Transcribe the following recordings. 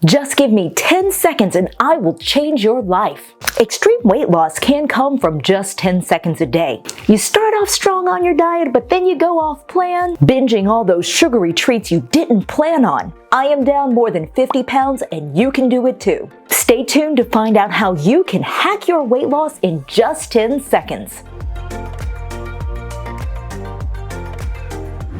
Just give me 10 seconds and I will change your life. Extreme weight loss can come from just 10 seconds a day. You start off strong on your diet, but then you go off plan, binging all those sugary treats you didn't plan on. I am down more than 50 pounds and you can do it too. Stay tuned to find out how you can hack your weight loss in just 10 seconds.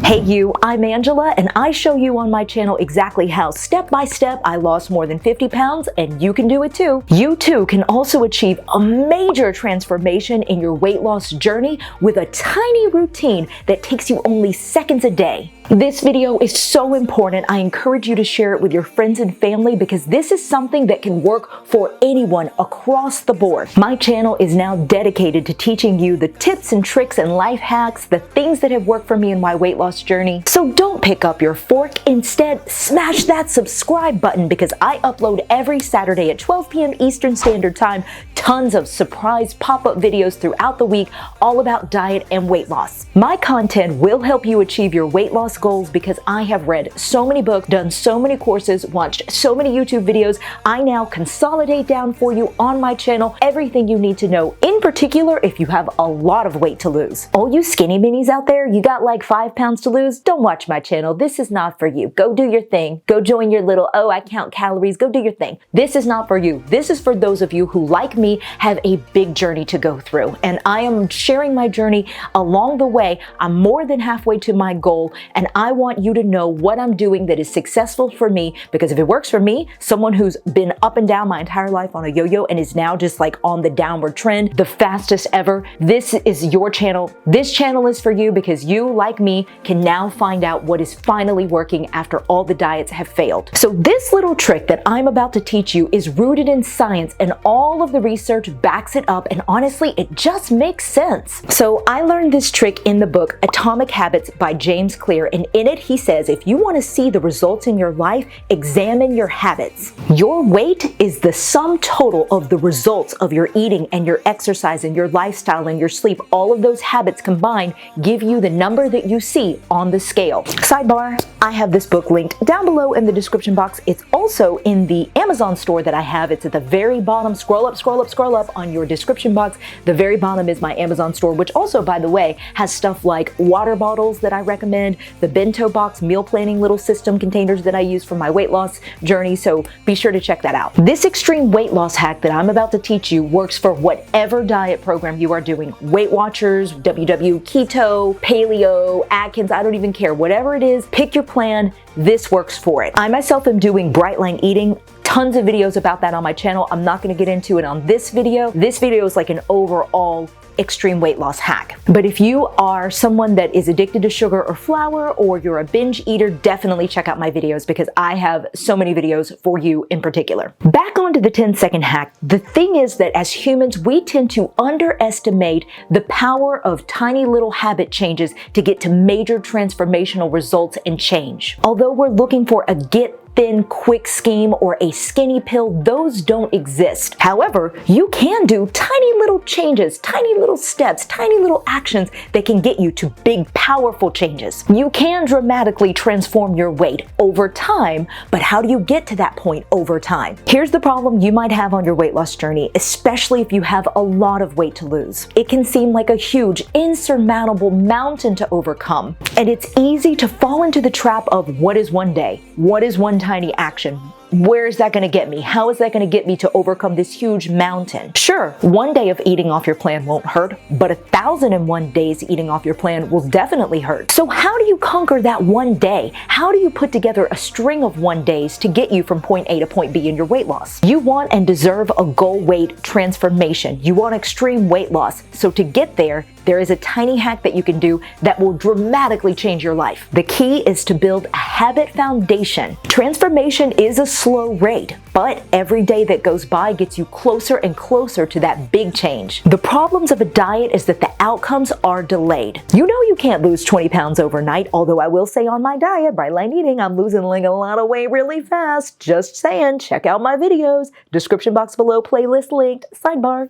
Hey you, I'm Angela and I show you on my channel exactly how step by step I lost more than 50 pounds and you can do it too. You too can also achieve a major transformation in your weight loss journey with a tiny routine that takes you only seconds a day. This video is so important. I encourage you to share it with your friends and family because this is something that can work for anyone across the board. My channel is now dedicated to teaching you the tips and tricks and life hacks, the things that have worked for me in my weight loss journey. So don't pick up your fork. Instead, smash that subscribe button because I upload every Saturday at 12 p.m. Eastern Standard Time tons of surprise pop-up videos throughout the week all about diet and weight loss. My content will help you achieve your weight loss goals because I have read so many books, done so many courses, watched so many YouTube videos. I now consolidate down for you on my channel everything you need to know, in particular if you have a lot of weight to lose. All you skinny minis out there, you got like 5 pounds to lose, don't watch my channel. This is not for you. Go do your thing. Go join your little, oh, I count calories. Go do your thing. This is not for you. This is for those of you who, like me, have a big journey to go through. And I am sharing my journey along the way. I'm more than halfway to my goal, and I want you to know what I'm doing that is successful for me, because if it works for me, someone who's been up and down my entire life on a yo-yo and is now just like on the downward trend, the fastest ever, this is your channel. This channel is for you because you, like me, can now find out what is finally working after all the diets have failed. So this little trick that I'm about to teach you is rooted in science, and all of the research backs it up, and honestly, it just makes sense. So I learned this trick in the book Atomic Habits by James Clear, and in it he says if you want to see the results in your life, examine your habits. Your weight is the sum total of the results of your eating and your exercise and your lifestyle and your sleep. All of those habits combined give you the number that you see on the scale. Sidebar, I have this book linked down below in the description box. It's also in the Amazon store that I have. It's at the very bottom. Scroll up, scroll up, scroll up on your description box. The very bottom is my Amazon store, which also, by the way, has stuff like water bottles that I recommend, the bento box meal planning little system containers that I use for my weight loss journey, so be sure to check that out. This extreme weight loss hack that I'm about to teach you works for whatever diet program you are doing. Weight Watchers, WW Keto, Paleo, Atkins, I don't even care. Whatever it is, pick your plan. This works for it. I myself am doing bright line eating. Tons of videos about that on my channel. I'm not going to get into it on this video. This video is like an overall extreme weight loss hack. But if you are someone that is addicted to sugar or flour, or you're a binge eater, definitely check out my videos because I have so many videos for you in particular. Back onto the 10-second hack. The thing is that as humans, we tend to underestimate the power of tiny little habit changes to get to major transformational results and change. Although we're looking for a get thin, quick scheme or a skinny pill, those don't exist. However, you can do tiny little changes, tiny little steps, tiny little actions that can get you to big, powerful changes. You can dramatically transform your weight over time, but how do you get to that point over time? Here's the problem you might have on your weight loss journey, especially if you have a lot of weight to lose. It can seem like a huge, insurmountable mountain to overcome, and it's easy to fall into the trap of what is one day? What is one tiny action? Where is that going to get me? How is that going to get me to overcome this huge mountain? Sure, one day of eating off your plan won't hurt, but 1,001 days eating off your plan will definitely hurt. So how do you conquer that one day? How do you put together a string of one days to get you from point A to point B in your weight loss? You want and deserve a goal weight transformation. You want extreme weight loss. So to get there, there is a tiny hack that you can do that will dramatically change your life. The key is to build a habit foundation. Transformation is a slow rate, but every day that goes by gets you closer and closer to that big change. The problems of a diet is that the outcomes are delayed. You know you can't lose 20 pounds overnight, although I will say on my diet, bright line eating, I'm losing like a lot of weight really fast. Just saying, check out my videos. Description box below, playlist linked, sidebar.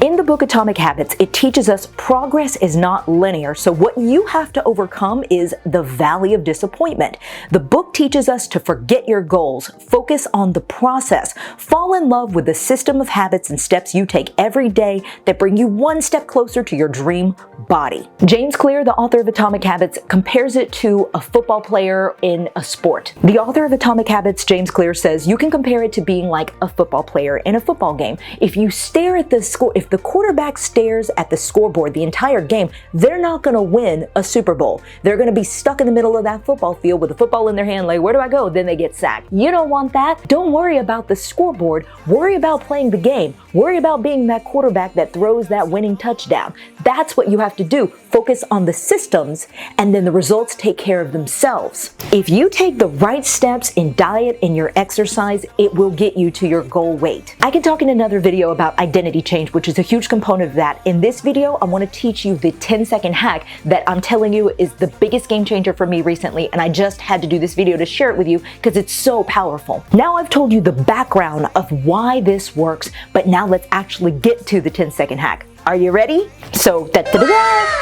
In the book Atomic Habits, it teaches us progress progress is not linear, so what you have to overcome is the valley of disappointment. The book teaches us to forget your goals, focus on the process, fall in love with the system of habits and steps you take every day that bring you one step closer to your dream body. James Clear, the author of Atomic Habits, compares it to a football player in a sport. The author of Atomic Habits, James Clear, says you can compare it to being like a football player in a football game. If you stare at the score, if the quarterback stares at the scoreboard the entire game, they're not going to win a Super Bowl. They're going to be stuck in the middle of that football field with a football in their hand, like, where do I go? Then they get sacked. You don't want that. Don't worry about the scoreboard. Worry about playing the game. Worry about being that quarterback that throws that winning touchdown. That's what you have to do. Focus on the systems, and then the results take care of themselves. If you take the right steps in diet and your exercise, it will get you to your goal weight. I can talk in another video about identity change, which is a huge component of that. In this video, I want to teach you the 10-second hack that I'm telling you is the biggest game changer for me recently, and I just had to do this video to share it with you because it's so powerful. Now I've told you the background of why this works, but now let's actually get to the 10-second hack. Are you ready? So,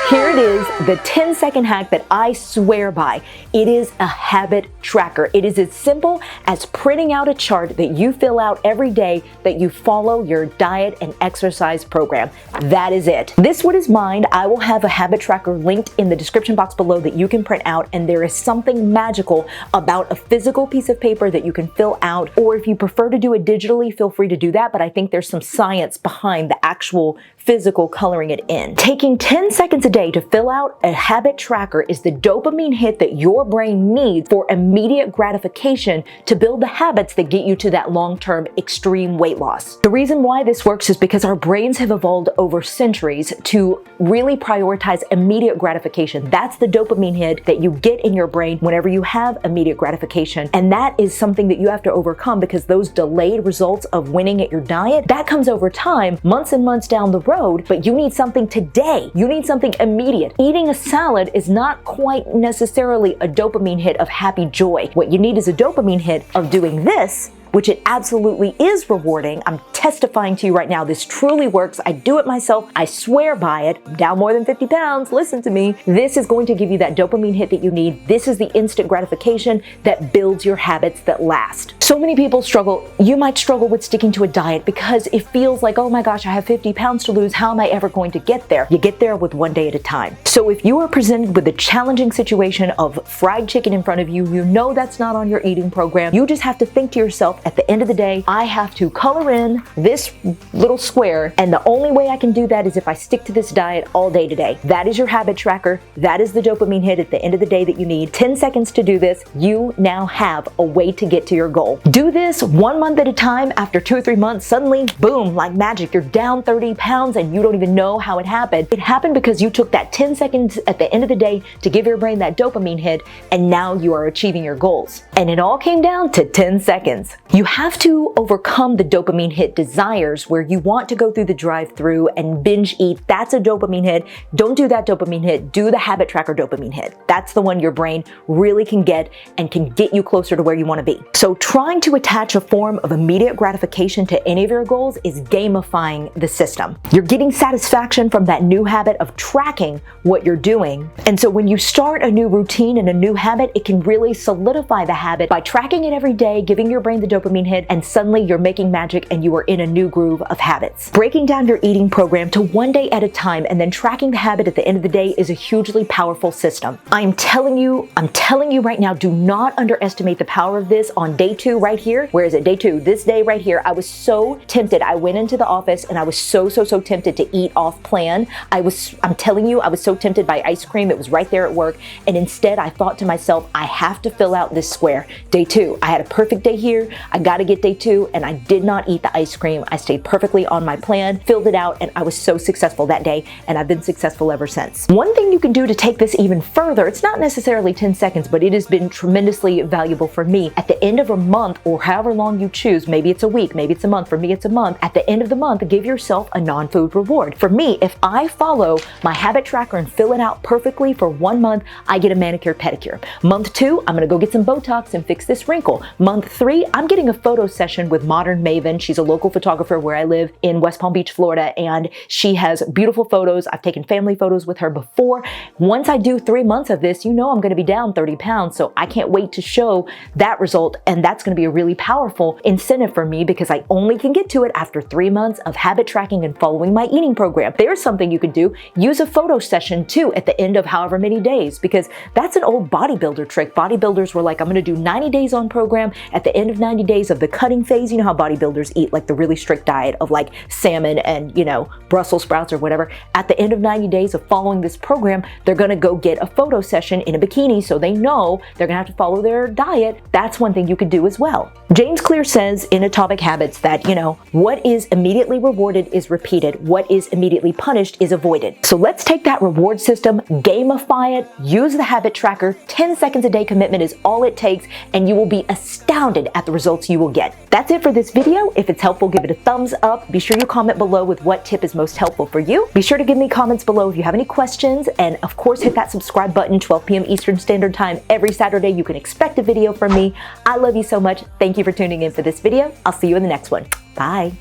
here it is, the 10-second hack that I swear by. It is a habit tracker. It is as simple as printing out a chart that you fill out every day that you follow your diet and exercise program. That is it. This one is mine. I will have a habit tracker linked in the description box below that you can print out, and there is something magical about a physical piece of paper that you can fill out, or if you prefer to do it digitally, feel free to do that, but I think there's some science behind the actual physical coloring it in. Taking 10 seconds a day to fill out a habit tracker is the dopamine hit that your brain needs for immediate gratification to build the habits that get you to that long-term extreme weight loss. The reason why this works is because our brains have evolved over centuries to really prioritize immediate gratification. That's the dopamine hit that you get in your brain whenever you have immediate gratification. And that is something that you have to overcome because those delayed results of winning at your diet, that comes over time, months and months down the road, but you need something today. You need something immediate. Eating a salad is not quite necessarily a dopamine hit of happy joy. What you need is a dopamine hit of doing this, which it absolutely is rewarding. I'm testifying to you right now. This truly works. I do it myself. I swear by it. I'm down more than 50 pounds. Listen to me. This is going to give you that dopamine hit that you need. This is the instant gratification that builds your habits that last. So many people struggle. You might struggle with sticking to a diet because it feels like, oh my gosh, I have 50 pounds to lose. How am I ever going to get there? You get there with one day at a time. So if you are presented with the challenging situation of fried chicken in front of you, you know that's not on your eating program. You just have to think to yourself, at the end of the day, I have to color in this little square, and the only way I can do that is if I stick to this diet all day today. That is your habit tracker. That is the dopamine hit at the end of the day that you need. 10 seconds to do this. You now have a way to get to your goal. Do this 1 month at a time. After 2 or 3 months, suddenly, boom, like magic, you're down 30 pounds and you don't even know how it happened. It happened because you took that 10 seconds at the end of the day to give your brain that dopamine hit, and now you are achieving your goals. And it all came down to 10 seconds. You have to overcome the dopamine hit desires where you want to go through the drive-thru and binge eat. That's a dopamine hit. Don't do that dopamine hit. Do the habit tracker dopamine hit. That's the one your brain really can get and can get you closer to where you want to be. So trying to attach a form of immediate gratification to any of your goals is gamifying the system. You're getting satisfaction from that new habit of tracking what you're doing. And so when you start a new routine and a new habit, it can really solidify the habit by tracking it every day, giving your brain the dopamine hit, and suddenly you're making magic and you are in a new groove of habits. Breaking down your eating program to 1 day at a time and then tracking the habit at the end of the day is a hugely powerful system. I'm telling you right now, do not underestimate the power of this on day 2 right here. Where is it? Day 2, this day right here. I was so tempted. I went into the office and I was so tempted to eat off plan. I'm telling you, I was so tempted by ice cream. It was right there at work. And instead I thought to myself, I have to fill out this square. Day 2, I had a perfect day here. I got to get day 2, and I did not eat the ice cream. I stayed perfectly on my plan, filled it out, and I was so successful that day, and I've been successful ever since. One thing you can do to take this even further, it's not necessarily 10 seconds, but it has been tremendously valuable for me. At the end of a month, month or however long you choose, maybe it's a week, maybe it's a month, for me it's a month, at the end of the month, give yourself a non-food reward. For me, if I follow my habit tracker and fill it out perfectly for 1 month, I get a manicure pedicure. Month 2, I'm gonna go get some Botox and fix this wrinkle. Month 3, I'm getting a photo session with Modern Maven. She's a local photographer where I live in West Palm Beach, Florida, and she has beautiful photos. I've taken family photos with her before. Once I do 3 months of this, you know I'm gonna be down 30 pounds, so I can't wait to show that result, and that's gonna be a really powerful incentive for me because I only can get to it after 3 months of habit tracking and following my eating program. There's something you could do. Use a photo session too at the end of however many days, because that's an old bodybuilder trick. Bodybuilders were like, I'm gonna do 90 days on program. At the end of 90 days of the cutting phase, you know how bodybuilders eat like the really strict diet of like salmon and, you know, Brussels sprouts or whatever. At the end of 90 days of following this program, they're gonna go get a photo session in a bikini so they know they're gonna have to follow their diet. That's one thing you could do as well. James Clear says in Atomic Habits that, you know, what is immediately rewarded is repeated. What is immediately punished is avoided. So let's take that reward system, gamify it, use the habit tracker. 10 seconds a day commitment is all it takes, and you will be astounded at the results you will get. That's it for this video. If it's helpful, give it a thumbs up. Be sure you comment below with what tip is most helpful for you. Be sure to give me comments below if you have any questions, and of course hit that subscribe button. 12 p.m. Eastern Standard Time every Saturday. You can expect a video from me. I love you so much. Thank you for tuning in for this video. I'll see you in the next one. Bye.